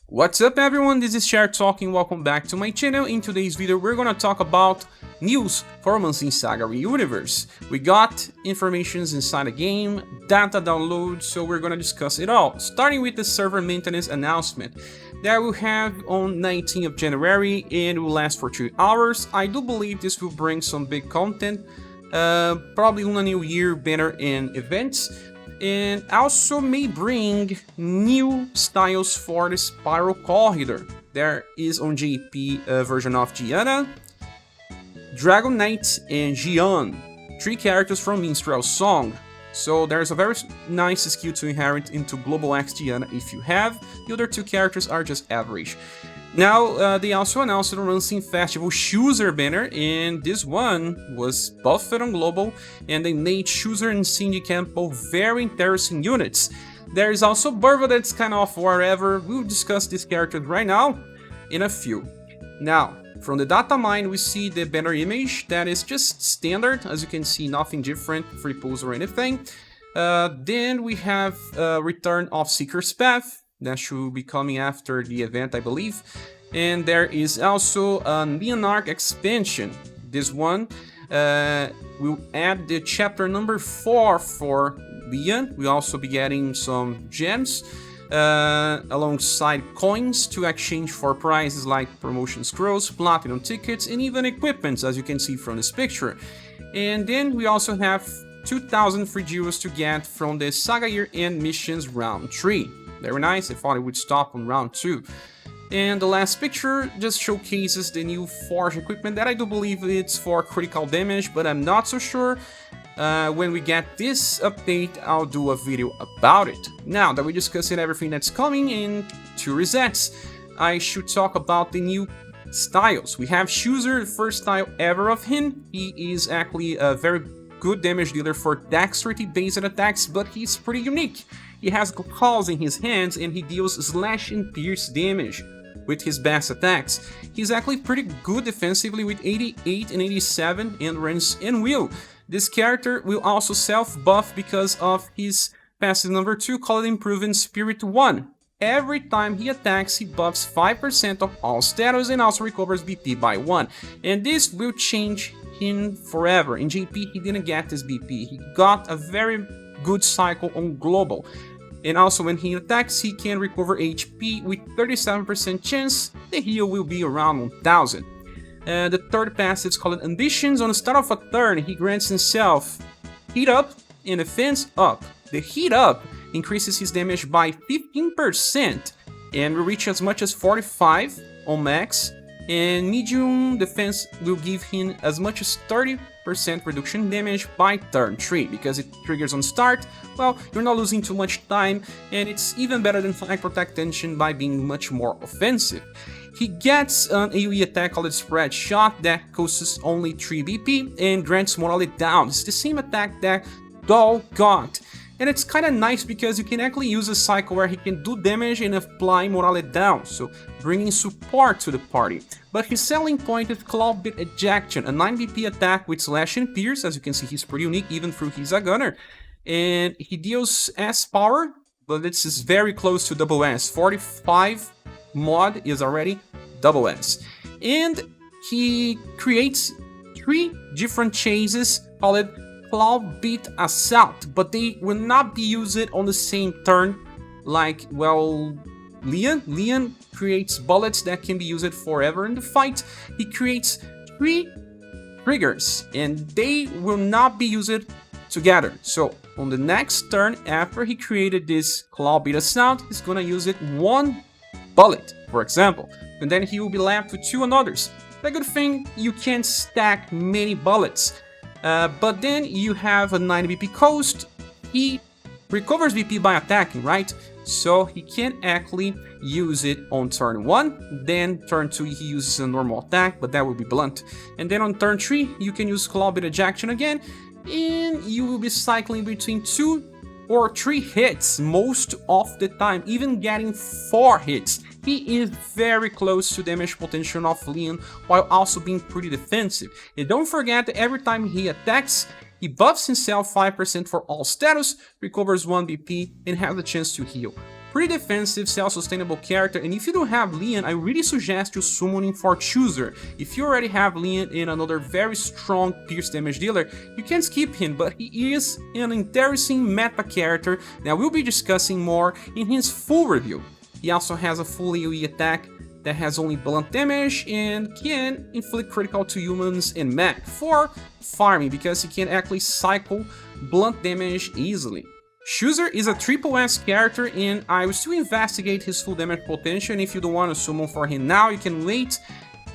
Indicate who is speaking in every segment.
Speaker 1: What's up everyone, this is Cher talking, welcome back to my channel. In today's video we're gonna talk about news performance in SaGa Universe. We got informations inside the game, data download, so we're gonna discuss it all. Starting with the server maintenance announcement that we'll have on 19th of January and will last for 2 hours. I do believe this will bring some big content, probably on a new year banner and events. And also may bring new styles for the Spiral Corridor. There is on JP a version of Gianna, Dragon Knight, and Gian, 3 characters from Minstrel's Song. So there's a very nice skill to inherit into Global X Gianna if you have. The other 2 characters are just average. Now, they also announced the Unseen Festival Chooser banner, and this one was buffed on Global, and they made Chooser and Cindy Campbell very interesting units. There is also Berva that's kind of wherever. We'll discuss these characters right now in a few. Now, from the data mine, we see the banner image that is just standard. As you can see, nothing different, free pulls or anything. Then we have return of Seeker's Path. That should be coming after the event, I believe. And there is also a Leonarch expansion. This one will add the chapter number 4 for Leon. We'll also be getting some gems alongside coins to exchange for prizes like promotion scrolls, platinum tickets, and even equipments, as you can see from this picture. And then we also have 2,000 free jewels to get from the SaGa year-end missions round 3. Very nice, I thought it would stop on round 2. And the last picture just showcases the new Forge equipment that I do believe it's for critical damage, but I'm not so sure. When we get this update, I'll do a video about it. Now that we discussed everything that's coming in 2 resets, I should talk about the new styles. We have Chooser, the first style ever of him. He is actually a very good damage dealer for dexterity-based attacks, but he's pretty unique. He has claws in his hands and he deals slash and pierce damage with his best attacks. He's actually pretty good defensively with 88 and 87 and runs and will. This character will also self-buff because of his passive number 2 called Improving Spirit 1. Every time he attacks, he buffs 5% of all status and also recovers BP by 1. And this will change him forever. In JP, he didn't get this BP. He got a very good cycle on Global. And also when he attacks, he can recover HP with 37% chance. The heal will be around 1000. The third passive is called Ambitions. On the start of a turn, he grants himself Heat Up and Defense Up. The Heat Up increases his damage by 15% and will reach as much as 45 on max. And medium defense will give him as much as 30% reduction damage by turn 3, because it triggers on start. Well, you're not losing too much time, and it's even better than Flank Protect Tension by being much more offensive. He gets an AoE attack called Spread Shot that costs only 3 BP and grants morale down. It's the same attack that Doll got. And it's kinda nice because you can actually use a cycle where he can do damage and apply morale down, so bringing support to the party. But his selling point is Claw Bit Ejection, a 9 BP attack with Slash and Pierce. As you can see, he's pretty unique even though he's a gunner. And he deals S power, but this is very close to double S. 45 mod is already double S. And he creates 3 different chases called Claw Beat Assault, but they will not be used on the same turn like, well, Leon. Leon creates bullets that can be used forever in the fight. He creates 3 triggers and they will not be used together. So on the next turn after he created this Claw Beat Assault, he's gonna use it 1 bullet, for example, and then he will be left with 2 others. The good thing, you can stack many bullets. But then you have a 9 BP coast. He recovers BP by attacking, right? So he can actually use it on turn 1. Then turn 2 he uses a normal attack, but that will be blunt. And then on turn 3 you can use Claw Bit Ejection again, and you will be cycling between 2 or 3 hits most of the time, even getting 4 hits. He is very close to damage potential of Leon while also being pretty defensive. And don't forget that every time he attacks, he buffs himself 5% for all status, recovers 1 BP, and has the chance to heal. pretty defensive, self-sustainable character, and if you don't have Leon, I really suggest you summoning for Chooser. If you already have Leon in another very strong pierce damage dealer, you can skip him, but he is an interesting meta character that we'll be discussing more in his full review. He also has a full AoE attack that has only blunt damage and can inflict critical to humans and mech for farming, because he can actually cycle blunt damage easily. Chooser is a triple S character, and I will still investigate his full damage potential, and if you don't want to summon for him now, you can wait.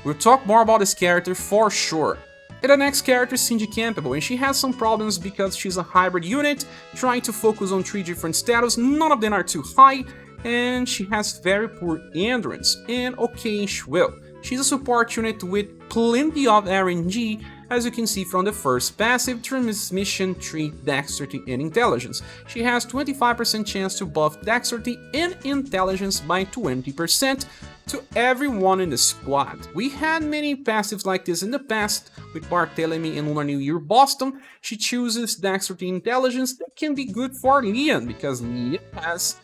Speaker 1: We'll talk more about this character for sure. And the next character is Cindy Campbell, and she has some problems because she's a hybrid unit, trying to focus on 3 different status, none of them are too high, and she has very poor endurance and okayish will. She's a support unit with plenty of RNG, as you can see from the first passive, Transmission Tree, Dexterity and Intelligence. She has 25% chance to buff Dexterity and Intelligence by 20% to everyone in the squad. We had many passives like this in the past, with Barthélemy and Lunar New Year Boston. She chooses Dexterity and Intelligence that can be good for Leon, because Leon has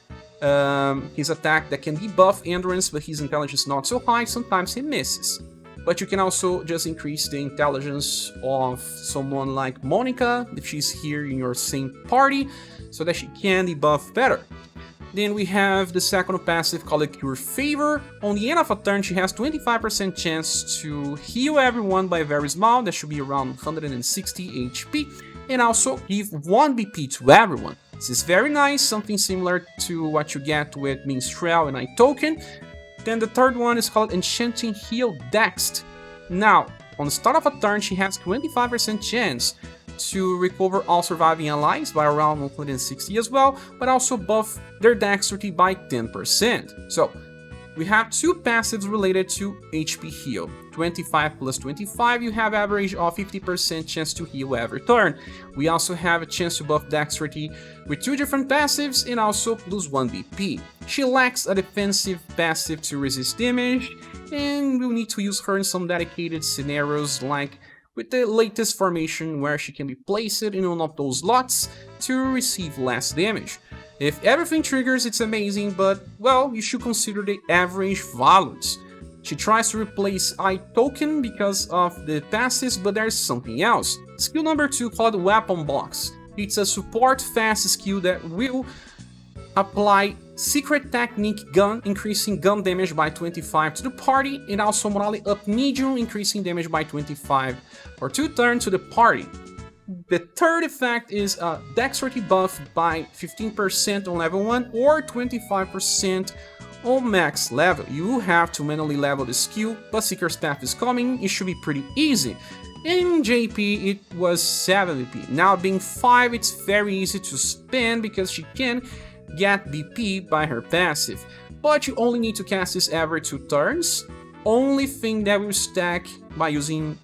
Speaker 1: his attack that can be buff endurance, but his intelligence not so high, sometimes he misses. But you can also just increase the intelligence of someone like Monica, if she's here in your same party, so that she can debuff better. Then we have the second passive called Cure Favor. On the end of a turn, she has 25% chance to heal everyone by very small, that should be around 160 HP, and also give 1 BP to everyone. This is very nice, something similar to what you get with Minstrel and iToken. Then the third one is called Enchanting Heal Dext. Now, on the start of a turn, she has 25% chance to recover all surviving allies by around 160 as well, but also buff their dexterity by 10%. So, we have 2 passives related to HP heal. 25 plus 25, you have average of 50% chance to heal every turn. We also have a chance to buff dexterity with 2 different passives and also lose 1 BP. She lacks a defensive passive to resist damage, and we'll need to use her in some dedicated scenarios, like with the latest formation where she can be placed in one of those slots to receive less damage. If everything triggers, it's amazing, but, well, you should consider the average values. She tries to replace iToken because of the passives, but there's something else. Skill number 2 called Weapon Box. It's a support fast skill that will apply Secret Technique Gun, increasing gun damage by 25 to the party, and also Morale Up Medium, increasing damage by 25 for 2 turns to the party. The third effect is a Dexterity buff by 15% on level 1 or 25% on max level. You have to manually level the skill, but Seeker's Path is coming, it should be pretty easy. In JP it was 7 BP, now being 5 it's very easy to spend because she can get BP by her passive. But you only need to cast this every 2 turns. Only thing that will stack by using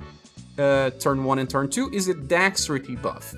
Speaker 1: turn 1 and turn 2 is the Dexterity buff.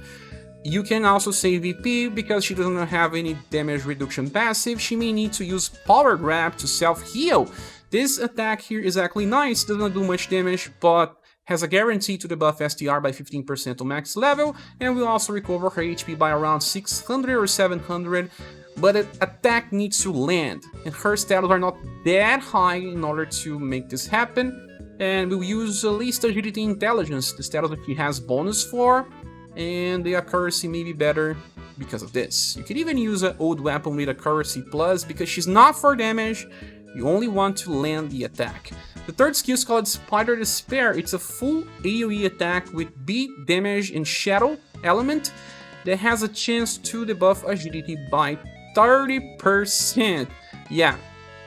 Speaker 1: You can also save VP because she doesn't have any damage reduction passive. She may need to use Power Grab to self-heal. This attack here is actually nice, doesn't do much damage, but has a guarantee to debuff STR by 15% on max level, and will also recover her HP by around 600 or 700, but the attack needs to land, and her status are not that high in order to make this happen. And we'll use least agility intelligence, the status that she has bonus for, and the accuracy may be better because of this. You can even use an old weapon with accuracy plus, because she's not for damage, you only want to land the attack. The third skill is called Spider Despair. It's a full AoE attack with beat, damage, and shadow element that has a chance to debuff agility by 30%. Yeah,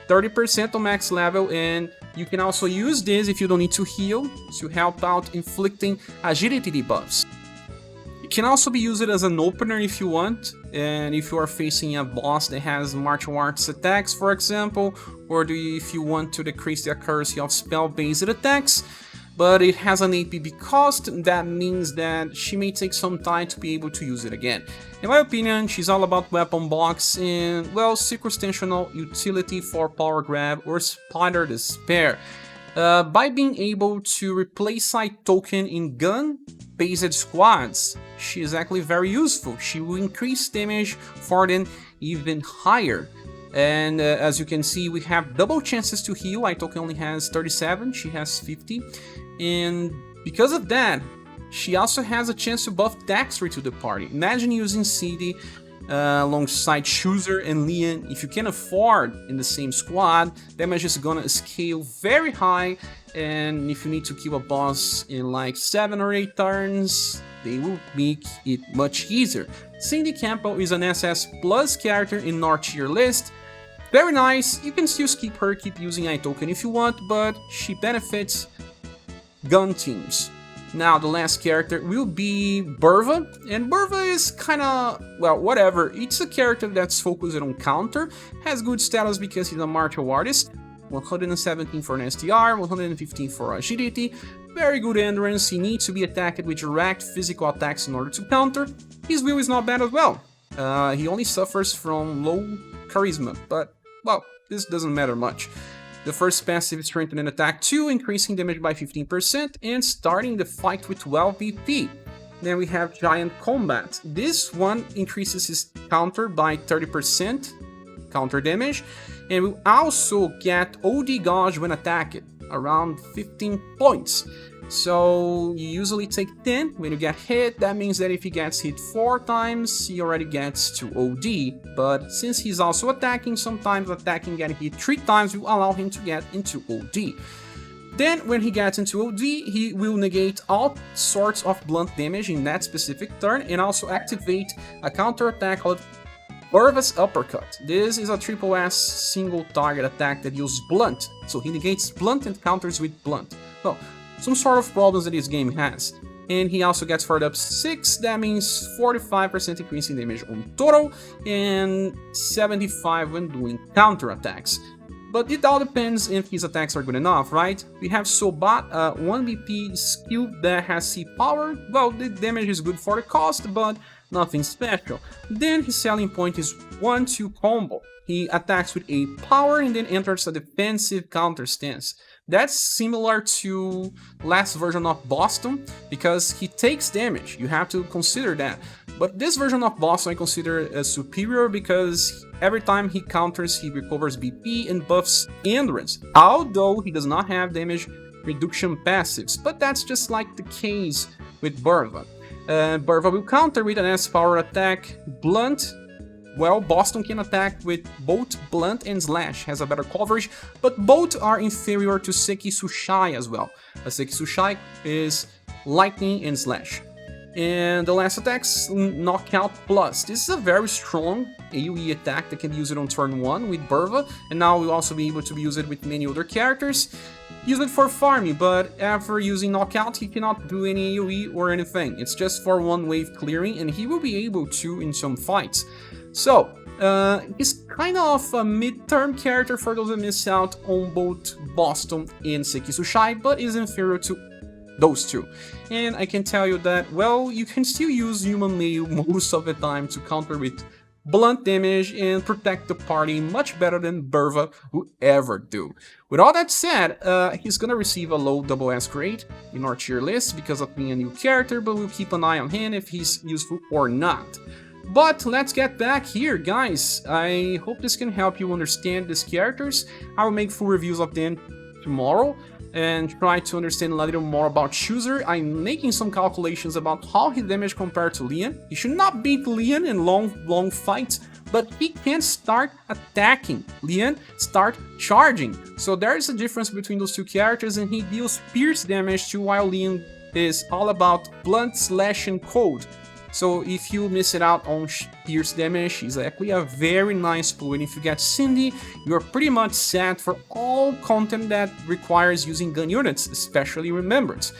Speaker 1: 30% on max level, and you can also use this if you don't need to heal to help out inflicting agility debuffs. It can also be used as an opener if you want, and if you are facing a boss that has martial arts attacks, for example, or if you want to decrease the accuracy of spell-based attacks. But it has an APB cost, that means that she may take some time to be able to use it again. In my opinion, she's all about Weapon Box and, well, circumstantial utility for Power Grab or Spider Despair. By being able to replace iToken in gun-based squads, she is actually very useful. She will increase damage for them even higher. And as you can see, we have double chances to heal. Aitoken only has 37, she has 50. And because of that, she also has a chance to buff Dexterity to the party. Imagine using CD alongside Chooser and Leon. If you can afford in the same squad, damage is gonna scale very high, and if you need to kill a boss in like 7 or 8 turns, they will make it much easier. Cindy Campbell is an SS plus character in our tier list. Very nice, you can still skip her, keep using Aitoken if you want, but she benefits gun teams. Now the last character will be Berva, and Berva is kinda, well, whatever. It's a character that's focused on counter, has good status because he's a martial artist, 117 for an STR, 115 for agility, very good endurance. He needs to be attacked with direct physical attacks in order to counter. His will is not bad as well. He only suffers from low charisma, but, well, this doesn't matter much. The first passive is Strengthen and Attack 2, increasing damage by 15% and starting the fight with 12 VP. Then we have Giant Combat. This one increases his counter by 30%, counter damage, and will also get OD Gauge when attacked, around 15 points. So you usually take 10 when you get hit. That means that if he gets hit 4 times, he already gets to OD. But since he's also attacking, sometimes attacking getting hit 3 times will allow him to get into OD. Then when he gets into OD, he will negate all sorts of blunt damage in that specific turn and also activate a counter attack called Berva's Uppercut. This is a triple S single target attack that uses blunt. So he negates blunt and counters with blunt. Well, some sort of problems that this game has. And he also gets fired up 6, that means 45% increase in damage on total, and 75 when doing counter attacks. But it all depends if his attacks are good enough, right? We have Sobat, a 1 BP skill that has C power. Well, the damage is good for the cost, but nothing special. Then his selling point is 1-2 combo. He attacks with A power and then enters a defensive counter stance. That's similar to last version of Boston, because he takes damage, you have to consider that. But this version of Boston I consider as superior because every time he counters he recovers BP and buffs endurance, although he does not have damage reduction passives, but that's just like the case with Berva. Berva will counter with an S power attack, blunt. Well, Boston can attack with both blunt and slash, has a better coverage, but both are inferior to Sekisushai as well. A Sekisushai is lightning and slash. And the last attack's Knockout Plus. This is a very strong AoE attack that can be used on turn 1 with Berva, and now we'll also be able to use it with many other characters. Use it for farming, but after using Knockout, he cannot do any AoE or anything. It's just for one wave clearing, and he will be able to in some fights. So, he's kind of a mid-term character for those that miss out on both Boston and Sekisushai, but is inferior to those two. And I can tell you that, well, you can still use Human Mail most of the time to counter with blunt damage and protect the party much better than Berva will ever do. With all that said, he's gonna receive a low SS grade in our tier list because of being a new character, but we'll keep an eye on him if he's useful or not. But let's get back here, guys. I hope this can help you understand these characters. I will make full reviews of them tomorrow and try to understand a little more about Chooser. I'm making some calculations about how his damage compared to Leon. He should not beat Leon in long fights, but he can start attacking. Leon start charging. So there is a difference between those two characters, and he deals pierce damage too, while Leon is all about blunt, slash, and cold. So if you miss it out on pierce damage, it's actually a very nice pool, and if you get Cindy, you're pretty much set for all content that requires using gun units, especially Remembrance.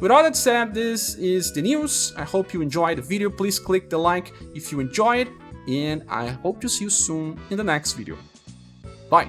Speaker 1: With all that said, this is the news. I hope you enjoyed the video. Please click the like if you enjoyed it, and I hope to see you soon in the next video. Bye!